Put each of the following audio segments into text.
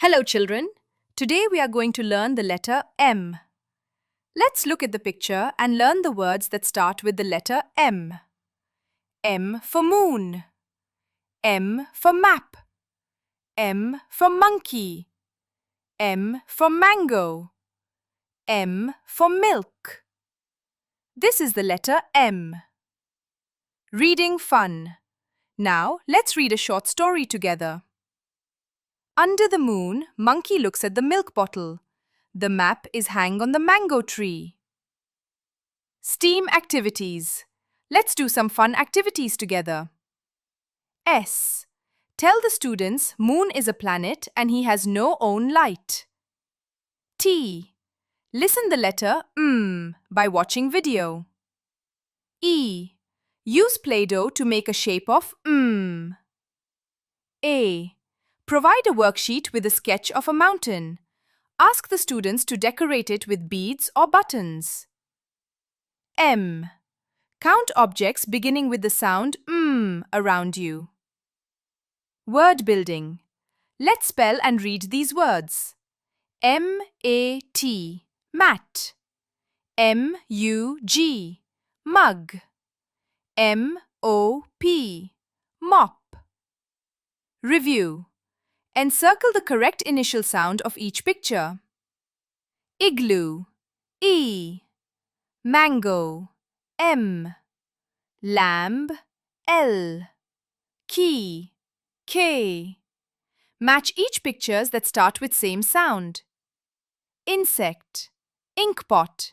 Hello children, today we are going to learn the letter M. Let's look at the picture and learn the words that start with the letter M. M for moon. M for map. M for monkey. M for mango. M for milk. This is the letter M. Reading fun. Now let's read a short story together. Under the moon, monkey looks at the milk bottle. The map is hang on the mango tree. STEAM activities. Let's do some fun activities together. S. Tell the students moon is a planet and he has no own light. T. Listen the letter M by watching video. E. Use Play-Doh to make a shape of M. A. Provide a worksheet with a sketch of a mountain. Ask the students to decorate it with beads or buttons. M. Count objects beginning with the sound M around you. Word building. Let's spell and read these words. M-A-T, mat. M-U-G, mug. M-O-P, mop. Review. Encircle the correct initial sound of each picture. Igloo, E. Mango, M. Lamb, L. Key, K. Match each pictures that start with same sound. Insect, inkpot.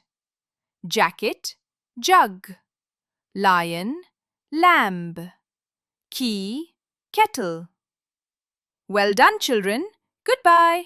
Jacket, jug. Lion, lamb. Key, kettle. Well done, children. Goodbye.